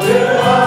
तेरा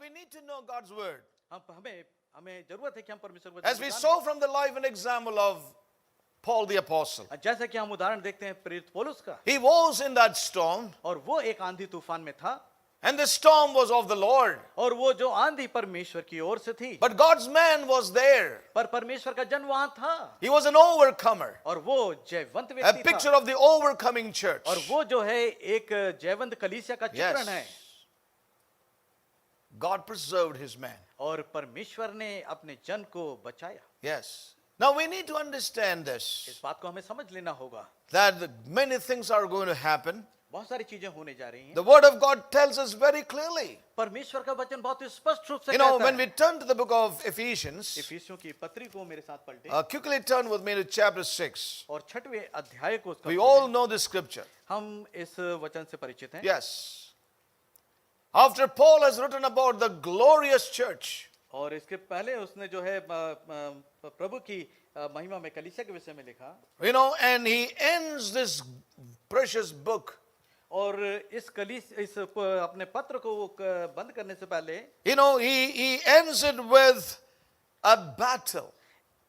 we need to know God's word. हमें जरूरत है कि हम परमेश्वर को As we saw from the life and example of Paul the apostle. जैसा कि हम उदाहरण देखते हैं प्रेरित पौलुस का, He was in that storm, और वो एक आंधी तूफान में था, and the storm was of the Lord. और वो जो आंधी परमेश्वर की ओर से थी, But God's man was there. पर परमेश्वर का जन वहां था, He was an overcomer, और वो जयवंत a व्यक्ति picture था, of the overcoming church. और वो जो है एक जयवंत कलीसिया का चित्रण है. God preserved his man. और परमेश्वर ने अपने जन को बचाया. Yes. Now we need to understand this, इस बात को हमें समझ लेना होगा. that many things are going to happen. बहुत सारी चीजें होने जा रही हैं. The word of God tells us very clearly. परमेश्वर का वचन बहुत ही स्पष्ट रूप से You know, कहता when है. we turn to the book of Ephesians, इफिसियों की पत्री को मेरे साथ पलटे quickly turn with me to chapter 6. और 6वें अध्याय को उसका We पढ़ें. all know this scripture. हम इस वचन से परिचित हैं. Yes. After Paul has written about the glorious church, और इसके पहले उसने जो है प्रभु की महिमा में कलीसिया के विषय में लिखा, you know, and he ends this precious book. और इस अपने पत्र को वो बंद करने से पहले, You know, he ends it with a battle.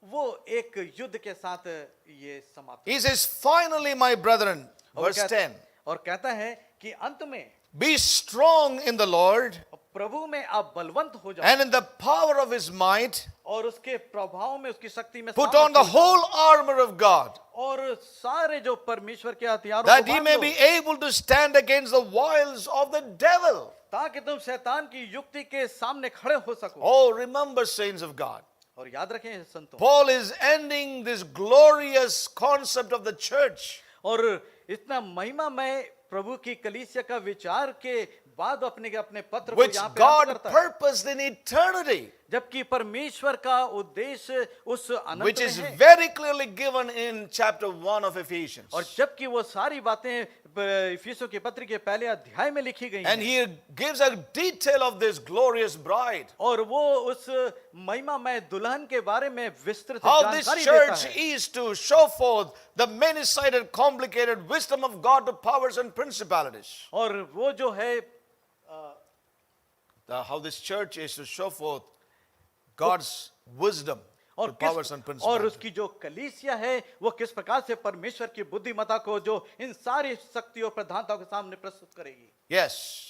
वो एक युद्ध के साथ ये समाप्त. He says, finally, my brethren, verse 10, और कहता है कि अंत में be strong in the Lord प्रभु में आप बलवंत हो जाओ, and in the power of his might, और उसके प्रभाव में, उसकी शक्ति में put on the whole armor of God, और सारे जो परमेश्वर के हथियारों that को ye बांध may low, be able to stand against the wiles of the devil. ताकि तुम शैतान की युक्ति के सामने खड़े हो सको. Oh, remember, saints of God, और याद रखें संतों, Paul is ending this glorious concept of the church. और इतना महिमामय प्रभु की कलीसिया का विचार के बाद अपने पत्र को Which यहाँ पे God अंत करता है, purposed in eternity, जबकि परमेश्वर का उद्देश्य उस अनंत which में is है, very clearly given in chapter 1 of Ephesians. और जबकि वो सारी बातें इफिसियों की पत्र के पहले अध्याय में लिखी गई And हैं, he gives a detail of this glorious bride. और वो उस महिमामय दुल्हन के बारे में विस्तृत How this जानकारी देता church है, is to show forth the many-sided, complicated wisdom of God to powers and principalities. और वो जो है How this church is to show forth God's wisdom to और powers and और principalities. उसकी जो कलीसिया है वो किस प्रकार से परमेश्वर की बुद्धिमत्ता को जो इन सारी शक्ति और प्रधानताओं के सामने प्रस्तुत करेगी. Yes.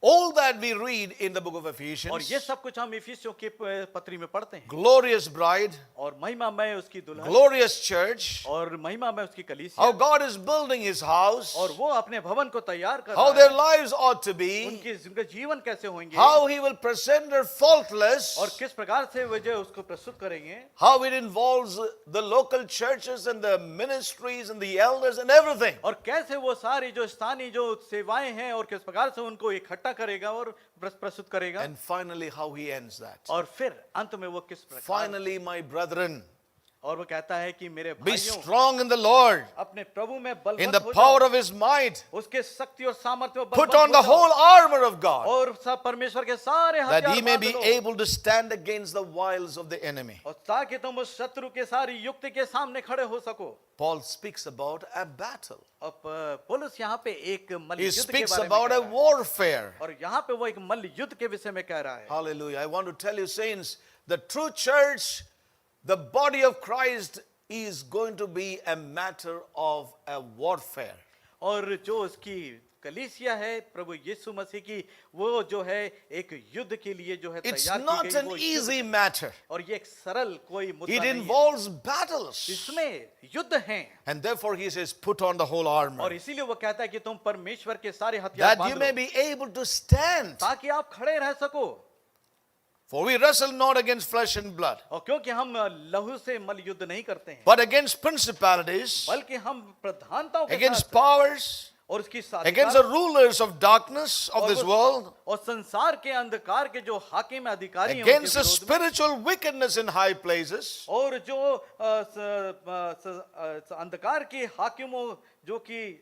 All that we read in the book of और Ephesians, ये सब कुछ हम इफिसियों की पत्री में पढ़ते हैं. glorious bride, और महिमामय उसकी दुल्हन, glorious church, और महिमामय उसकी कलीसिया, how God is building his house, और वो अपने भवन को तैयार कर how रहा their है, lives ought to be, उनके जीवन कैसे होंगे, how he will present her faultless, और किस प्रकार से वे जो उसको प्रस्तुत करेंगे, how it involves the local churches and the ministries and the elders and everything. और कैसे वो सारी जो स्थानीय जो सेवाएं हैं और किस प्रकार से उनको इकट्ठा करेगा और प्रस्तुत करेगा. And finally, how he ends that. और फिर अंत में वो किस प्रकार, Finally, my brethren, और वो कहता है कि मेरे be भाइयों strong in the Lord, अपने प्रभु में in बलवन्त the हो power जाओ, of his might. उसके शक्ति और सामर्थ्य में Put बलवन्त on हो the जाओ, whole armor of God, और सब परमेश्वर के सारे that हथियार he may बांध be low, able to stand against the wiles of the enemy. और ताकि तुम उस शत्रु के सारी युक्ति के सामने खड़े हो सको. Paul speaks about a battle. अब पौलुस यहाँ पे एक मल्ल He युद्ध के speaks बारे में about कह a रहा है, warfare. और यहाँ पे वो एक मल्ल युद्ध के विषय में कह रहा है. Hallelujah. I want to tell you, saints, the true church, the body of Christ, is going to be a matter of a warfare. और जो उसकी कलीसिया है प्रभु यीशु मसीह की, वो जो है एक युद्ध के लिए जो है It's तैयार not की गई, an वो युद्ध easy है. matter. और ये एक सरल कोई मुद्दा It नहीं है, involves battles. इसमें युद्ध हैं. And therefore he says, put on the whole और armor, इसीलिए वो कहता है कि तुम परमेश्वर के सारे हथियार that बांध you low, may be able to stand. ताकि आप खड़े रह सको. For we wrestle not against flesh and blood, और क्योंकि हम लहू से मल युद्ध नहीं करते हैं, but against principalities, बल्कि हम प्रधानताओं के against साथ powers, और उसकी against the rulers of darkness of this world, और संसार के अंधकार के जो हाकिम अधिकारी हैं against उनके the विरोध में, spiritual wickedness in high places. और जो अंधकार के हाकिमों जो कि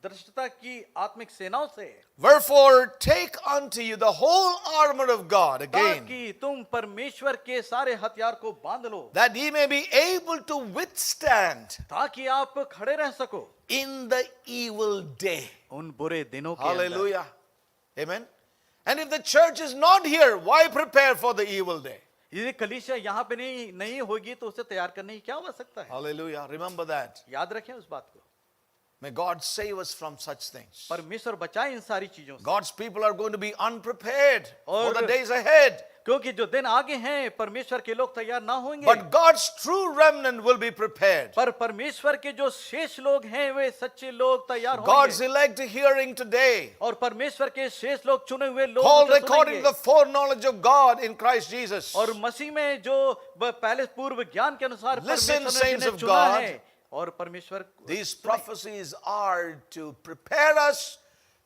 दृष्टता की आत्मिक सेनाओं से, Wherefore take unto you the whole armor of God again, ताकि तुम परमेश्वर के सारे हथियार को बांध लो, that ye may be able to withstand ताकि आप खड़े रह सको in the evil day. उन बुरे दिनों के अंदर. Hallelujah. Amen. And if the church is not here, why prepare for the evil day? यदि कलीसिया यहाँ पे नहीं होगी तो उसे तैयार करने की क्या आवश्यकता है? Hallelujah. Remember that. याद रखें उस बात को। May God save us from such things. परमेश्वर बचाए इन सारी चीजों से, God's people are going to be unprepared for और- the days ahead. क्योंकि जो दिन आगे हैं परमेश्वर के लोग तैयार ना होंगे, But God's true remnant will be prepared. पर परमेश्वर के जो शेष लोग हैं वे सच्चे लोग तैयार God's होंगे, elect hearing today, और परमेश्वर के शेष लोग चुने हुए लोग called उसे according to सुनेंगे। the foreknowledge of God in Christ Jesus. और मसीह में जो पहले पूर्व ज्ञान के अनुसार Listen, परमेश्वर ने saints जिन्हें of चुना God. है, और परमेश्वर These prophecies are to prepare us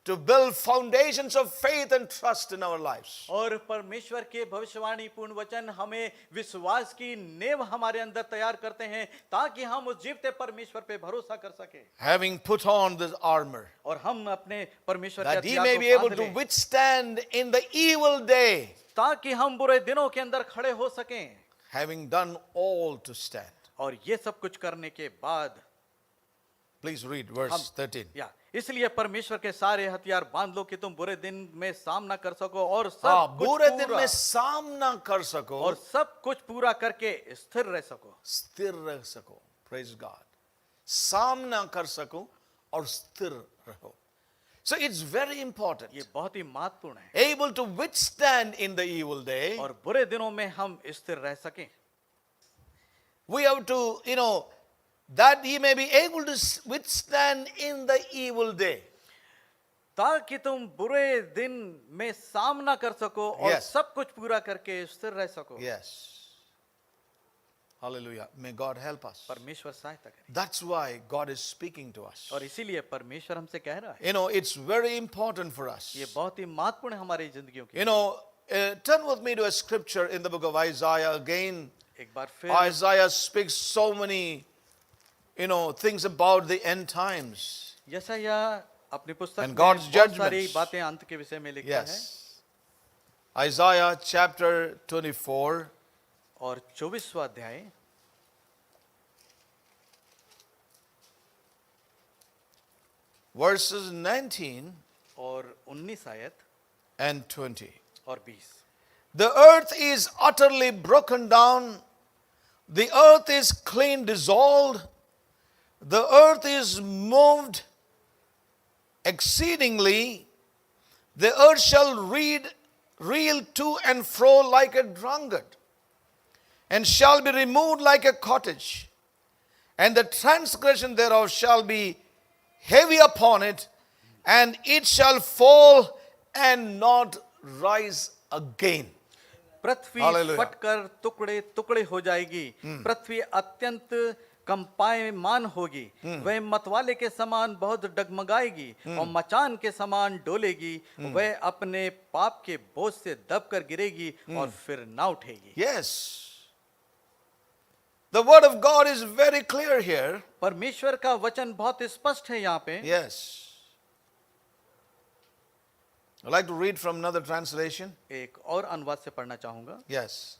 to build foundations of faith and trust in our lives. और परमेश्वर के भविष्यवाणी पूर्ण वचन हमें विश्वास की नींव हमारे अंदर तैयार करते हैं, ताकि हम उस जीवते परमेश्वर पे भरोसा कर सके, Having put on this armor, और हम अपने परमेश्वर के that ye हथियार may को be able बांध to लें, withstand in the evil day, ताकि हम बुरे दिनों के अंदर खड़े हो सकें। having done all to stand. और ये सब कुछ करने के बाद Please read verse 13. या इसलिए परमेश्वर के सारे हथियार बांध लो कि तुम बुरे दिन में सामना कर सको, और हाँ, सब बुरे कुछ दिन पूरा में सामना कर सको, और सब कुछ पूरा करके स्थिर रह सको। स्थिर रह सको. Praise God. सामना कर सको और स्थिर रहो. So it's very important. ये बहुत ही महत्वपूर्ण है, Able to withstand in the evil day. और बुरे दिनों में हम स्थिर रह सकें। We have to, that ye may be able to withstand in the evil day. ताकि तुम बुरे दिन में सामना कर सको और Yes. सब कुछ पूरा करके स्थिर रह सको। Yes. Hallelujah. May God help us. परमेश्वर सहायता करे, That's why God is speaking to us. और इसीलिए परमेश्वर हमसे कह रहा है। It's very important for us. ये बहुत ही महत्वपूर्ण है हमारी जिंदगियों की। Turn with me to a scripture in the book of Isaiah again. एक बार फिर Isaiah speaks so many, things about the end times. यशायाह अपनी पुस्तक And में God's बहुत सारी judgments. बातें अंत के विषय में लिखता है, Yes. Isaiah chapter 24, और 24वां अध्याय verses 19 और 19 आयत and 20. और 20। The earth is utterly broken down. The earth is clean dissolved. The earth is moved exceedingly. The earth shall reel to and fro like a drunkard, and shall be removed like a cottage. And the transgression thereof shall be heavy upon it, and it shall fall and not rise again. Prithvi Hallelujah. फटकर टुकड़े टुकड़े हो जाएगी, पृथ्वी अत्यंत कंपायमान होगी, वह मतवाले के समान बहुत डगमगाएगी और मचान के समान डोलेगी, वह अपने पाप के बोझ से दबकर गिरेगी और फिर ना उठेगी। Yes. The word of God is very clear here. परमेश्वर का वचन बहुत स्पष्ट है यहाँ पे। Yes. I'd like to read from another translation. एक और अनुवाद से पढ़ना चाहूंगा। Yes.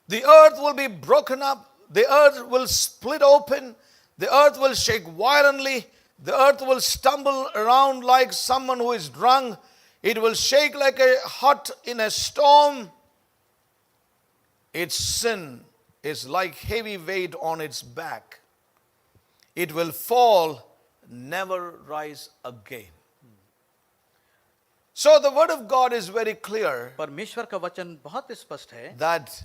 The earth will be broken up. The earth will split open. The earth will shake violently. The earth will stumble around like someone who is drunk. It will shake like a hut in a storm. Its sin is like heavy weight on its back. It will fall, never rise again. So the word of God is very clear परमेश्वर का वचन बहुत स्पष्ट है that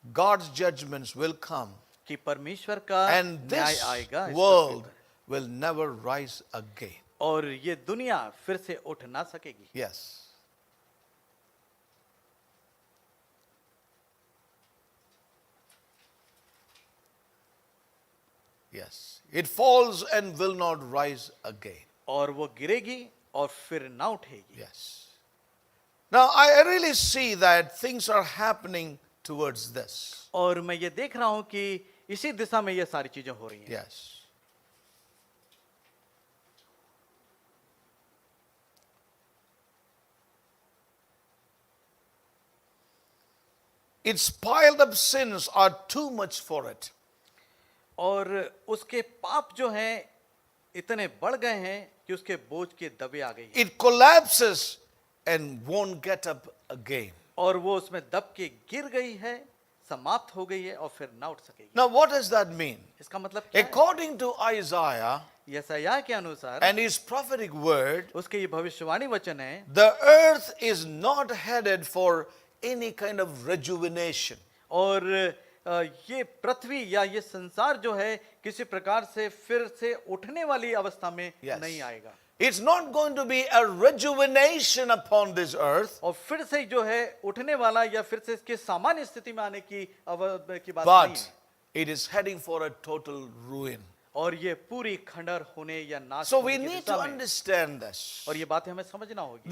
God's judgments will come कि परमेश्वर का and न्याय this आएगा इस world Prithvi will never rise again. पर, और ये दुनिया फिर से उठ ना सकेगी। Yes. Yes. It falls and will not rise again. और वो गिरेगी और फिर ना उठेगी। Yes. Now I really see that things are happening towards this. और मैं ये देख रहा हूं कि इसी दिशा में ये सारी चीजें हो रही हैं। Yes. Its piled up sins are too much for it. और उसके पाप जो हैं इतने बढ़ गए हैं कि उसके बोझ के दबे आ गई है It collapses and won't get up again. और वो उसमें दब के गिर गई है, समाप्त हो गई है और फिर ना उठ सकेगी। Now, what does that mean? इसका मतलब क्या है? According to Isaiah यशायाह के अनुसार and his prophetic word, उसके ये भविष्यवाणी वचन है, the earth is not headed for any kind of rejuvenation. और ये पृथ्वी या ये संसार जो है किसी प्रकार से फिर से उठने वाली अवस्था में Yes. नहीं आएगा It's not going to be a rejuvenation upon this earth, और फिर से जो है उठने वाला या फिर से इसके सामान्य स्थिति में आने की की बात नहीं but है it is heading for a total ruin. और ये पूरी खंडर होने या नाश So होने we की need दिशा to में है। understand this. और ये बातें हमें समझना होगी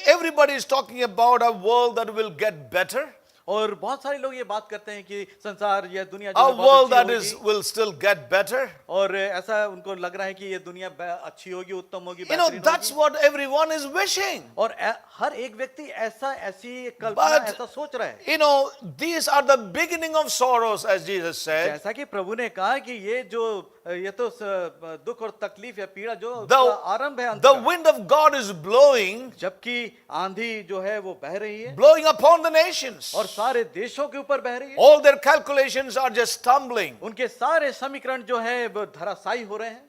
Everybody is talking about a world that will get better, और बहुत सारे लोग ये बात करते हैं कि संसार या दुनिया जो a है बहुत world that अच्छी is will still get better. और ऐसा उनको लग रहा है कि ये दुनिया अच्छी होगी, उत्तम होगी, बेहतरीन That's होगी। what everyone is wishing. और हर एक व्यक्ति ऐसी कल्पना But ऐसा सोच रहा है। These are the beginning of sorrows, as Jesus said. जैसा कि प्रभु ने कहा कि ये तो दुख और तकलीफ या पीड़ा जो The, आरंभ है अंत the का। wind of God is blowing, जबकि आंधी जो है वो बह रही है blowing upon the nations. और सारे देशों के ऊपर बह रही है। All their calculations are just tumbling. उनके सारे समीकरण जो है वो धराशायी हो रहे हैं।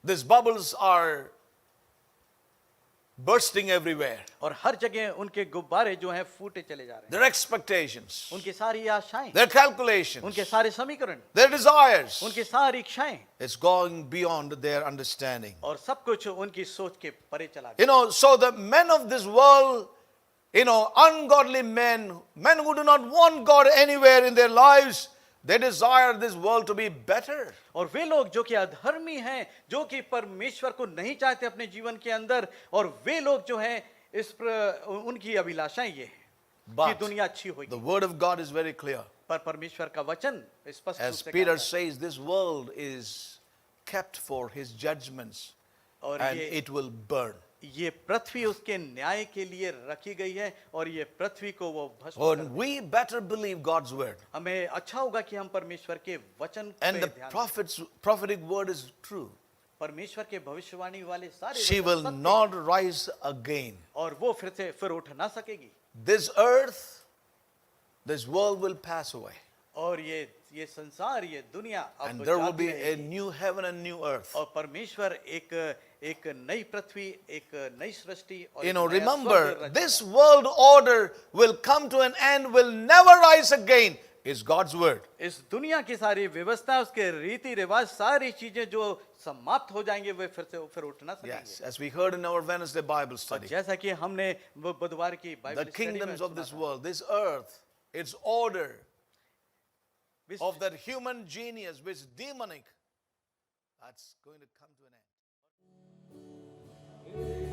These bubbles are bursting everywhere. और हर जगह उनके गुब्बारे जो हैं फूटे चले जा रहे हैं। Their expectations, उनकी सारी आशाएं, their calculations, उनके सारे समीकरण, their desires, उनकी सारी इच्छाएं it's going beyond their understanding. और सब कुछ उनकी सोच के परे चला गया। So the men of this world, ungodly men who do not want God anywhere in their lives, they desire this world to be better. और वे लोग जो कि अधर्मी हैं, जो कि परमेश्वर को नहीं चाहते अपने जीवन के अंदर, और वे लोग जो हैं उनकी अभिलाषाएं ये हैं कि But दुनिया अच्छी होगी। the word of God is very clear. पर परमेश्वर का वचन स्पष्ट रूप As से Peter कहता है, says, this world is kept for his judgments और and ये it will burn. ये पृथ्वी उसके न्याय के लिए रखी गई है और ये पृथ्वी को वो भस्म Oh, कर and we better believe God's word. हमें अच्छा होगा कि हम परमेश्वर के वचन And पे the ध्यान दें। prophetic word is true. परमेश्वर के भविष्यवाणी वाले सारे She वचन will सत्य हैं not rise again. और वो फिर उठ ना सकेगी This earth, this world will pass away. और ये संसार, ये दुनिया अब And there will जाती be a रहेगी। new heaven and new earth. और परमेश्वर एक नई पृथ्वी, एक नई सृष्टि और एक नया Remember, स्वर्ग this रचेगा। world order will come to an end, will never rise again, is God's word. इस दुनिया की सारी व्यवस्था, उसके रीति रिवाज, सारी चीजें जो समाप्त हो जाएंगे वे फिर उठ ना Yes, सकेंगे। as we heard in our Wednesday Bible और study, जैसा कि हमने वो बुधवार की the बाइबल स्टडी में kingdoms of सुना this था, world, this earth, its order विश्व- of that human genius, which is demonic, that's going to come to an end.